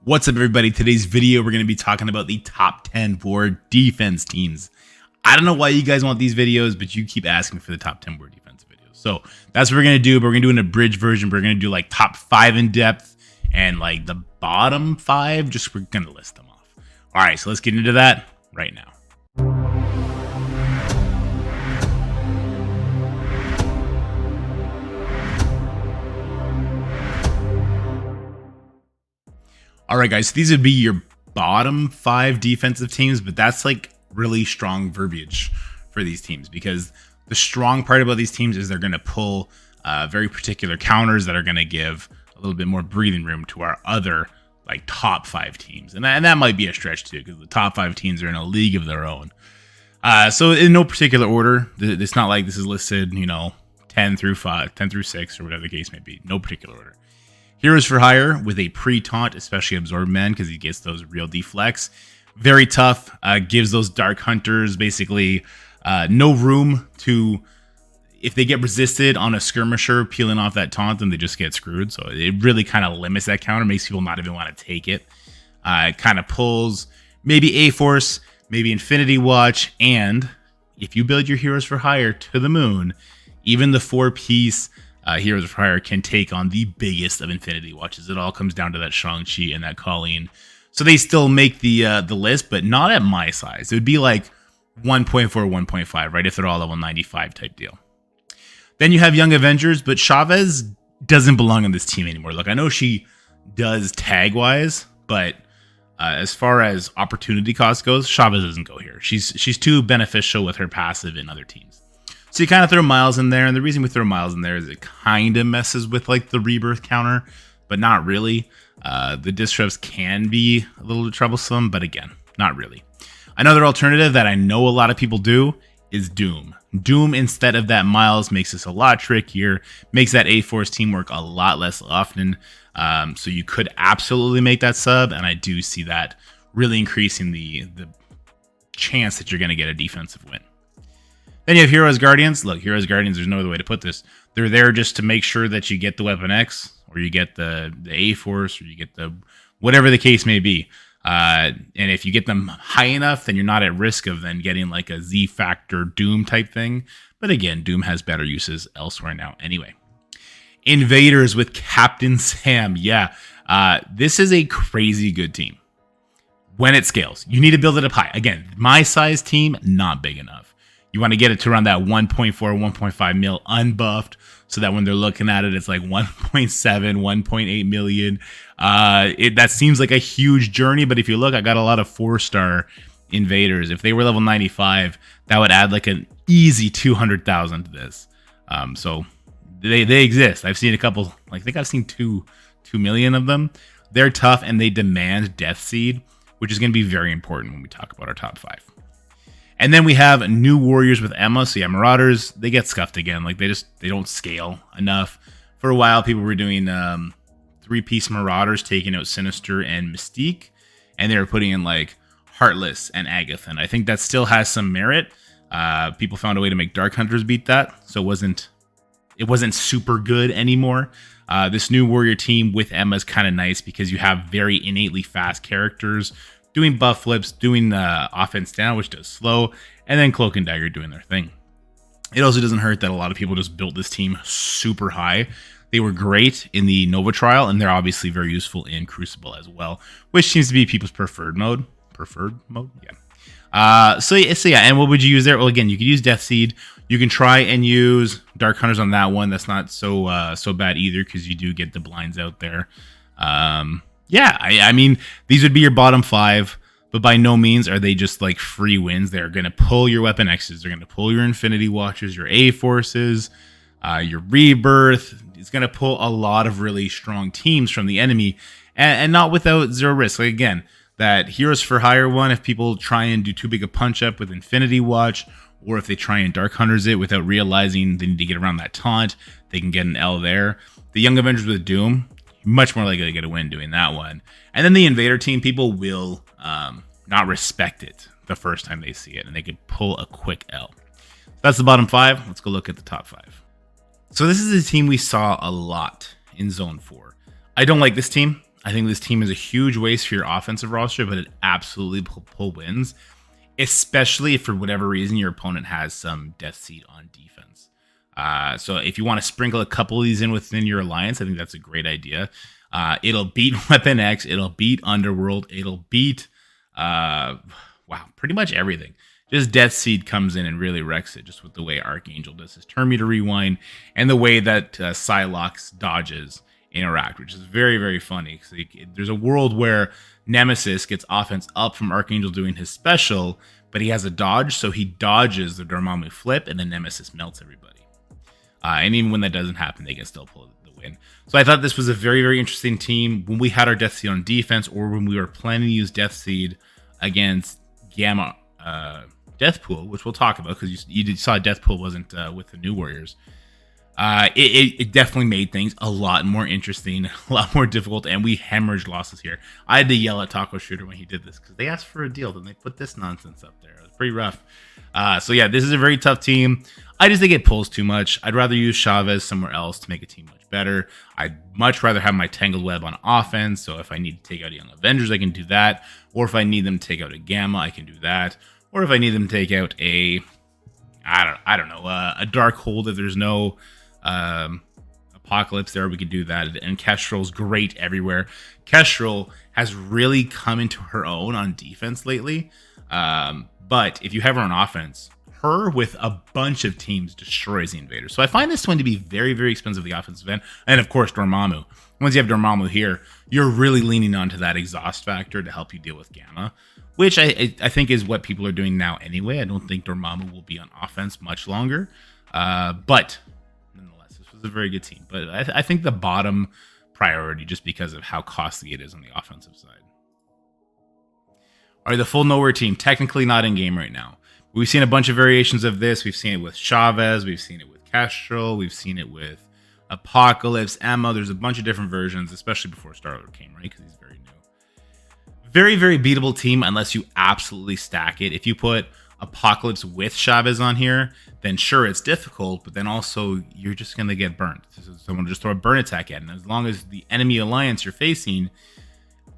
What's up, everybody? Today's video, we're going to be talking about the top 10 war defense teams. I don't know why you guys want these videos, but you keep asking for the top 10 war defense videos. So that's what we're going to do, but we're going to do an abridged version. We're going to do like top 5 in depth and like the bottom 5, just we're going to list them off. All right, so let's get into that right now. All right, guys, so these would be your bottom 5 defensive teams, but that's like really strong verbiage for these teams because the strong part about these teams is they're going to pull very particular counters that are going to give a little bit more breathing room to our other like top 5 teams. And that might be a stretch too, because the top 5 teams are in a league of their own. So in no particular order, it's not like this is listed, 10 through 6 or whatever the case may be. No particular order. Heroes for hire with a pre-taunt, especially Absorb Man, because he gets those real deflects. Very tough, gives those Dark Hunters basically no room to, if they get resisted on a skirmisher peeling off that taunt, then they just get screwed. So it really kind of limits that counter, makes people not even want to take it. It kind of pulls maybe A-Force, maybe Infinity Watch, and if you build your Heroes for hire to the moon, even the 4-piece Heroes of Hire can take on the biggest of Infinity Watches. It all comes down to that Shang-Chi and that Colleen. So they still make the list, but not at my size. It would be like 1.4, 1.5, right? If they're all level 95 type deal. Then you have Young Avengers, but Chavez doesn't belong on this team anymore. Look, I know she does tag-wise, but as far as opportunity cost goes, Chavez doesn't go here. She's too beneficial with her passive in other teams. So you kind of throw Miles in there, and the reason we throw Miles in there is it kind of messes with like the rebirth counter, but not really. The disrupts can be a little troublesome, but again, not really. Another alternative that I know a lot of people do is Doom. Doom instead of that Miles makes this a lot trickier, makes that A-Force team work a lot less often. So you could absolutely make that sub, and I do see that really increasing the chance that you're going to get a defensive win. Then you have Heroes Guardians. Look, Heroes Guardians, there's no other way to put this. They're there just to make sure that you get the Weapon X, or you get the A-Force, or you get the whatever the case may be. And if you get them high enough, then you're not at risk of then getting like a Z-Factor Doom type thing. But again, Doom has better uses elsewhere now anyway. Invaders with Captain Sam. Yeah, this is a crazy good team. When it scales, you need to build it up high. Again, my size team, not big enough. You want to get it to around that 1.4, 1.5 mil unbuffed, so that when they're looking at it, it's like 1.7, 1.8 million. That seems like a huge journey, but if you look, I got a lot of 4-star invaders. If they were level 95, that would add like an easy 200,000 to this. So they exist. I've seen a couple, like I think I've seen 2 million of them. They're tough and they demand Death Seed, which is going to be very important when we talk about our top 5. And then we have new warriors with Emma. So yeah, Marauders, they get scuffed again. Like they don't scale enough. For a while, people were doing 3-piece Marauders, taking out Sinister and Mystique. And they were putting in like Heartless and Agatha. And I think that still has some merit. People found a way to make Dark Hunters beat that. So it wasn't super good anymore. This new warrior team with Emma is kind of nice because you have very innately fast characters doing buff flips, doing offense down, which does slow, and then Cloak and Dagger doing their thing. It also doesn't hurt that a lot of people just built this team super high. They were great in the Nova trial, and they're obviously very useful in Crucible as well, which seems to be people's preferred mode. Yeah. So yeah, and what would you use there? Well, again, you could use Death Seed. You can try and use Dark Hunters on that one. That's not so bad either, because you do get the blinds out there. Yeah, I mean, these would be your bottom 5, but by no means are they just like free wins. They're going to pull your Weapon X's. They're going to pull your Infinity Watches, your A-Forces, your Rebirth. It's going to pull a lot of really strong teams from the enemy, and not without zero risk. Like again, that Heroes for Hire one, if people try and do too big a punch-up with Infinity Watch, or if they try and Dark Hunters it without realizing they need to get around that taunt, they can get an L there. The Young Avengers with Doom, much more likely to get a win doing that one. And then the Invader team, people will not respect it the first time they see it, and they could pull a quick L. That's the bottom 5. Let's go look at the top 5. So this is a team we saw a lot in Zone 4. I don't like this team. I think this team is a huge waste for your offensive roster, but it absolutely pull wins, especially if for whatever reason your opponent has some Death Seed on defense. So if you want to sprinkle a couple of these in within your alliance, I think that's a great idea. It'll beat Weapon X, it'll beat Underworld, it'll beat pretty much everything. Just Death Seed comes in and really wrecks it, just with the way Archangel does his turn meter rewind and the way that Psylocke's dodges interact, which is very, very funny. There's a world where Nemesis gets offense up from Archangel doing his special, but he has a dodge, so he dodges the Dormammu flip, and then Nemesis melts everybody. And even when that doesn't happen, they can still pull the win. So I thought this was a very, very interesting team. When we had our Death Seed on defense, or when we were planning to use Death Seed against Gamma Deathpool, which we'll talk about because you saw Deathpool wasn't with the New Warriors. It definitely made things a lot more interesting, a lot more difficult, and we hemorrhaged losses here. I had to yell at Taco Shooter when he did this because they asked for a deal, then they put this nonsense up there. It was pretty rough. So yeah, this is a very tough team. I just think it pulls too much. I'd rather use Chavez somewhere else to make a team much better. I'd much rather have my Tangled Web on offense, so if I need to take out a Young Avengers, I can do that. Or if I need them to take out a Gamma, I can do that. Or if I need them to take out a Darkhold, if there's no Apocalypse there, we could do that. And Kestrel's great everywhere. Kestrel has really come into her own on defense lately. But if you have her on offense, her with a bunch of teams destroys the Invaders. So I find this one to be very, very expensive, the offensive end. And of course, Dormammu. Once you have Dormammu here, you're really leaning onto that exhaust factor to help you deal with Gamma, which I think is what people are doing now anyway. I don't think Dormammu will be on offense much longer. But nonetheless, this was a very good team. But I think the bottom priority, just because of how costly it is on the offensive side. All right, the full Knowhere team, technically not in game right now. We've seen a bunch of variations of this. We've seen it with Chavez. We've seen it with Kestrel. We've seen it with Apocalypse, Emma. There's a bunch of different versions, especially before Star-Lord came, right? Because he's very new. Very, very beatable team unless you absolutely stack it. If you put Apocalypse with Chavez on here, then sure, it's difficult, but then also you're just going to get burnt. Someone just throw a burn attack at it. And as long as the enemy alliance you're facing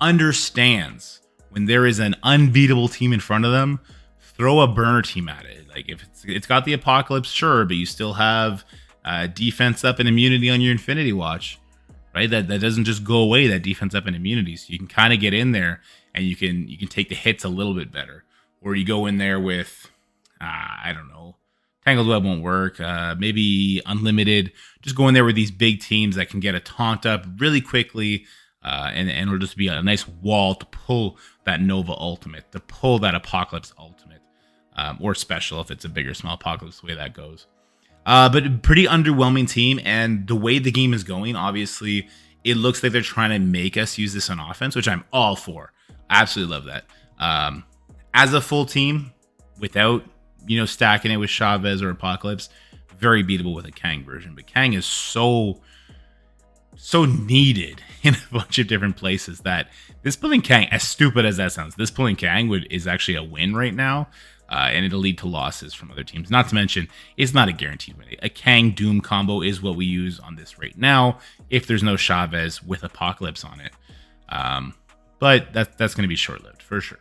understands when there is an unbeatable team in front of them, throw a burner team at it. Like if it's got the Apocalypse, sure, but you still have defense up and immunity on your Infinity Watch, right? That doesn't just go away, that defense up and immunity. So you can kind of get in there and you can take the hits a little bit better. Or you go in there with, I don't know, Tangled Web won't work. Maybe Unlimited. Just go in there with these big teams that can get a taunt up really quickly. And it'll just be a nice wall to pull that Nova ultimate, to pull that Apocalypse ultimate. Or special if it's a bigger, small Apocalypse, the way that goes. But pretty underwhelming team. And the way the game is going, obviously, it looks like they're trying to make us use this on offense, which I'm all for. I absolutely love that. As a full team, without stacking it with Chavez or Apocalypse, very beatable with a Kang version. But Kang is so needed in a bunch of different places that this pulling Kang, as stupid as that sounds, this pulling Kang is actually a win right now. And it'll lead to losses from other teams. Not to mention, it's not a guaranteed win. A Kang Doom combo is what we use on this right now, if there's no Chavez with Apocalypse on it. But that's going to be short-lived, for sure.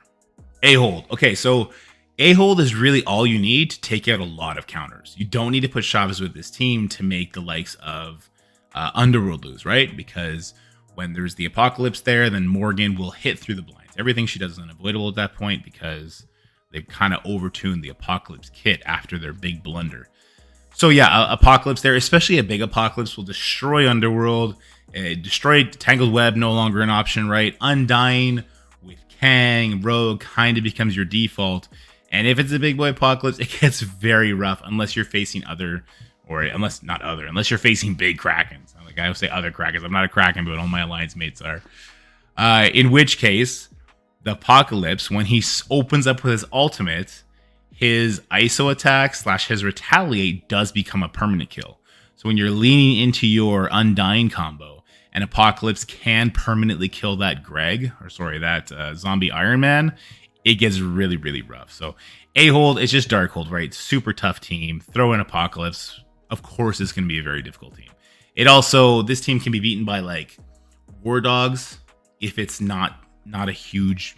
A-Hold. Okay, so A-Hold is really all you need to take out a lot of counters. You don't need to put Chavez with this team to make the likes of Underworld lose, right? Because when there's the Apocalypse there, then Morgan will hit through the blinds. Everything she does is unavoidable at that point because they've kind of overtuned the Apocalypse kit after their big blunder. So yeah, Apocalypse there, especially a big Apocalypse, will destroy Underworld. Destroy Tangled Web, no longer an option, right? Undying with Kang, Rogue kind of becomes your default. And if it's a big boy Apocalypse, it gets very rough unless you're facing unless you're facing big Krakens. Like I would say other Krakens. I'm not a Kraken, but all my alliance mates are. In which case, the Apocalypse, when he opens up with his ultimate, his ISO attack / his retaliate does become a permanent kill. So when you're leaning into your Undying combo, and Apocalypse can permanently kill that zombie Iron Man, it gets really, really rough. So A-Hold, it's just Darkhold, right? Super tough team. Throw in Apocalypse. Of course, it's going to be a very difficult team. This team can be beaten by like War Dogs, if it's not a huge,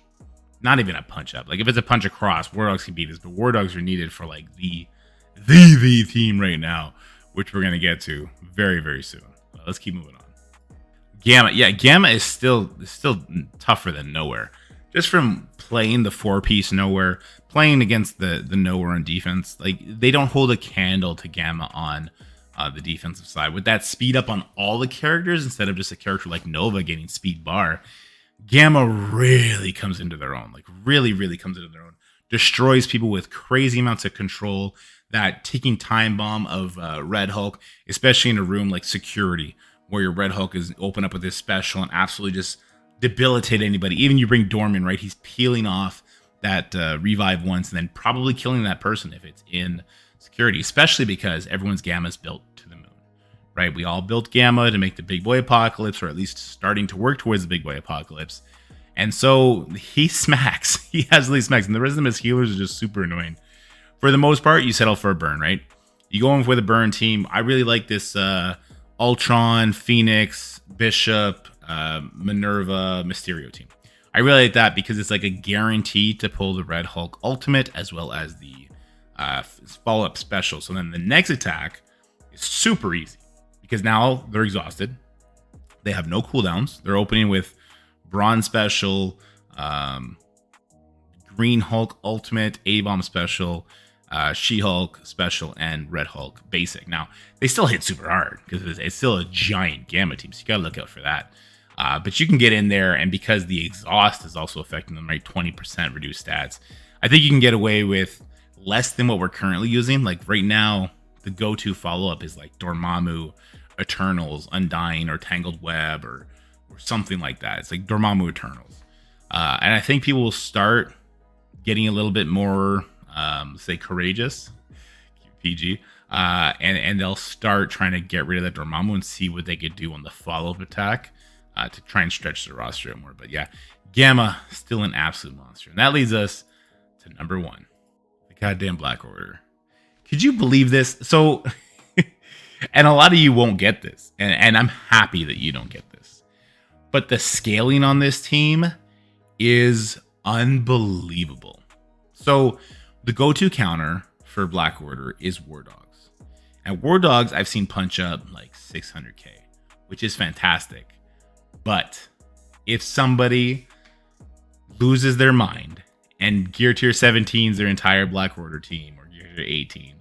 not even a punch up. Like if it's a punch across, War Dogs can beat this, but War Dogs are needed for like the team right now, which we're gonna get to very very soon. Let's keep moving on. Gamma, yeah, Gamma is still tougher than Knowhere. Just from playing the 4-piece Knowhere, playing against the Knowhere on defense, like they don't hold a candle to Gamma on the defensive side. With that speed up on all the characters instead of just a character like Nova getting speed bar, Gamma really comes into their own. Like really comes into their own. Destroys people with crazy amounts of control. That ticking time bomb of Red Hulk, especially in a room like security, where your Red Hulk is open up with his special and absolutely just debilitate anybody. Even you bring Dorm in, right? He's peeling off that revive once and then probably killing that person if it's in security, especially because everyone's Gamma is built to the moon, right? We all built Gamma to make the big boy apocalypse, or at least starting to work towards the big boy apocalypse. And so he smacks. He absolutely smacks. And the rest of his healers are just super annoying. For the most part, you settle for a burn, right? You go in with a burn team. I really like this Ultron, Phoenix, Bishop, Minerva, Mysterio team. I really like that because it's like a guarantee to pull the Red Hulk ultimate as well as the follow-up special. So then the next attack is super easy because now they're exhausted. They have no cooldowns. They're opening with Bronze special, Green Hulk ultimate, A-Bomb special, She-Hulk special, and Red Hulk basic. Now, they still hit super hard because it's still a giant Gamma team, so you gotta look out for that. But you can get in there, and because the exhaust is also affecting them, right, 20% reduced stats, I think you can get away with less than what we're currently using. Like right now, the go-to follow-up is like Dormammu, Eternals, Undying, or Tangled Web, or something like that. It's like Dormammu Eternals. And I think people will start getting a little bit more, say, courageous, PG, and they'll start trying to get rid of that Dormammu and see what they could do on the follow-up attack to try and stretch the roster more. But yeah, Gamma, still an absolute monster. And that leads us to number 1, the goddamn Black Order. Could you believe this? So, and a lot of you won't get this, and I'm happy that you don't get this. But the scaling on this team is unbelievable. So the go-to counter for Black Order is War Dogs. And War Dogs I've seen punch up like 600k, which is fantastic. But if somebody loses their mind and Gear Tier 17's their entire Black Order team, or Gear Tier 18,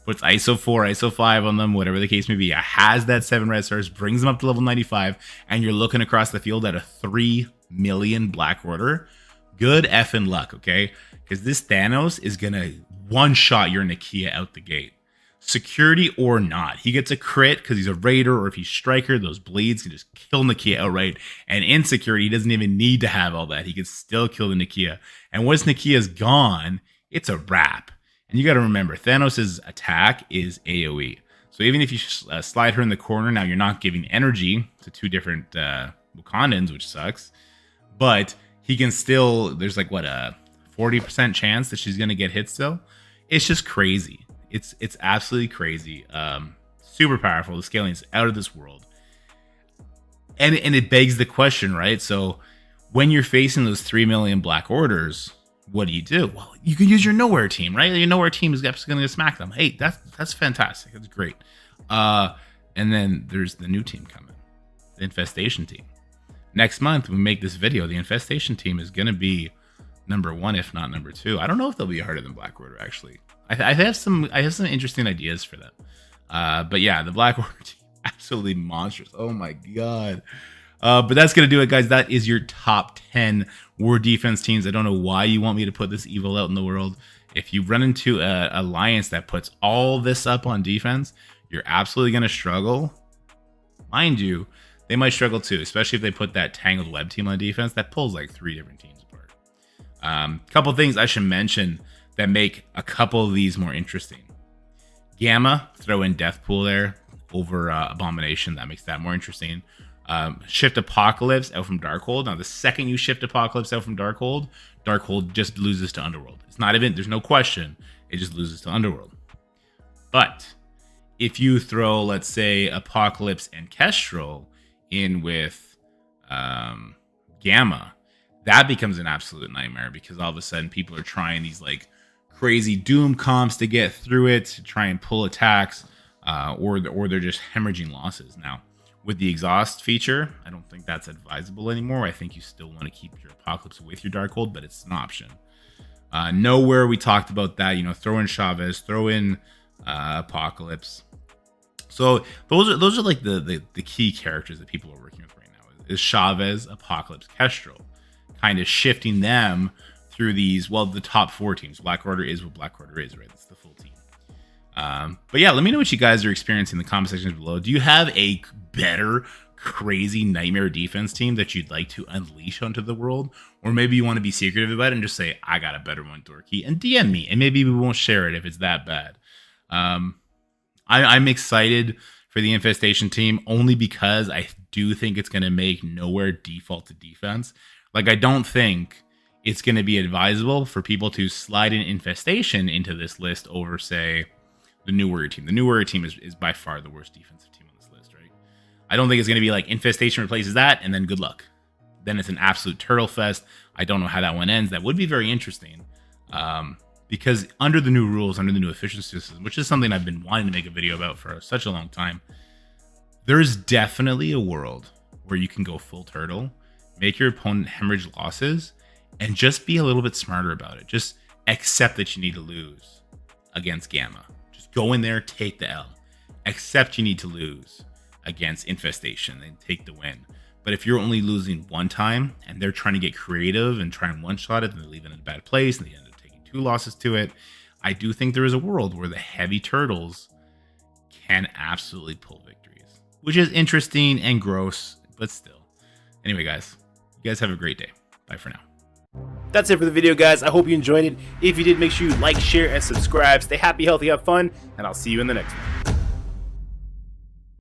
puts ISO 4, ISO 5 on them, whatever the case may be, has that 7 red stars, brings them up to level 95, and you're looking across the field at a 3 million Black Order, good effing luck, okay? Because this Thanos is going to one-shot your Nakia out the gate. Security or not. He gets a crit because he's a Raider, or if he's Striker, those bleeds can just kill Nakia outright. And in security, he doesn't even need to have all that. He can still kill the Nakia. And once Nakia's gone, it's a wrap. And you got to remember, Thanos' attack is AoE. So even if you slide her in the corner, now you're not giving energy to 2 different Wakandans, which sucks. But he can still, there's like, what, a 40% chance that she's going to get hit still? It's just crazy. It's absolutely crazy. Super powerful. The scaling's out of this world. And it begs the question, right? So when you're facing those 3 million Black Orders, what do? Well, you can use your Knowhere team, right? Your Knowhere team is going to smack them. Hey, that's fantastic. That's great. And then there's the new team coming, the Infestation team. Next month, when we make this video, the Infestation team is going to be number 1, if not number 2. I don't know if they'll be harder than Black Order, actually. I have some interesting ideas for them. But yeah, the Black Order team, absolutely monstrous. Oh my god. But that's going to do it, guys. That is your top 10 war defense teams. I don't know why you want me to put this evil out in the world. If you run into an alliance that puts all this up on defense, you're absolutely going to struggle. Mind you, they might struggle too, especially if they put that Tangled Web team on defense that pulls like 3 different teams apart. Couple things I should mention that make a couple of these more interesting. Gamma, throw in Deathpool there over Abomination. That makes that more interesting. Shift Apocalypse out from Darkhold. Now, the second you shift Apocalypse out from Darkhold just loses to Underworld. It's not even, there's no question. It just loses to Underworld. But if you throw, let's say, Apocalypse and Kestrel in with Gamma, that becomes an absolute nightmare because all of a sudden people are trying these like crazy doom comps to get through it, to try and pull attacks, or they're just hemorrhaging losses. Now, with the exhaust feature, I don't think that's advisable anymore. I think you still want to keep your Apocalypse with your Darkhold, but it's an option. Knowhere, we talked about that. You know, throw in Chavez, throw in Apocalypse. So those are like the key characters that people are working with right now. Is Chavez, Apocalypse, Kestrel, kind of shifting them through these, well, the top 4 teams. Black Order is what Black Order is, right? That's the full team. But yeah, let me know what you guys are experiencing in the comment sections below. Do you have a better, crazy nightmare defense team that you'd like to unleash onto the world? Or maybe you want to be secretive about it and just say, I got a better one, Dorky, and DM me, and maybe we won't share it if it's that bad. I'm excited for the Infestation team only because I do think it's going to make Knowhere default to defense. Like, I don't think it's going to be advisable for people to slide in Infestation into this list over, say, the New Warrior team. The New Warrior team is by far the worst defensive team on this list, right? I don't think it's going to be like Infestation replaces that, and then good luck. Then it's an absolute turtle fest. I don't know how that one ends. That would be very interesting. Because under the new rules, under the new efficiency system, which is something I've been wanting to make a video about for such a long time, there's definitely a world where you can go full turtle, make your opponent hemorrhage losses, and just be a little bit smarter about it. Just accept that you need to lose against Gamma. Just go in there, take the L. Accept you need to lose against Infestation and take the win. But if you're only losing one time and they're trying to get creative and try and one-shot it, and they leave it in a bad place and they end up taking 2 losses to it, I do think there is a world where the heavy turtles can absolutely pull victories, which is interesting and gross, but still. Anyway, guys, you guys have a great day. Bye for now. That's it for the video, guys. I hope you enjoyed it. If you did, make sure you like, share, and subscribe. Stay happy, healthy, have fun, and I'll see you in the next one.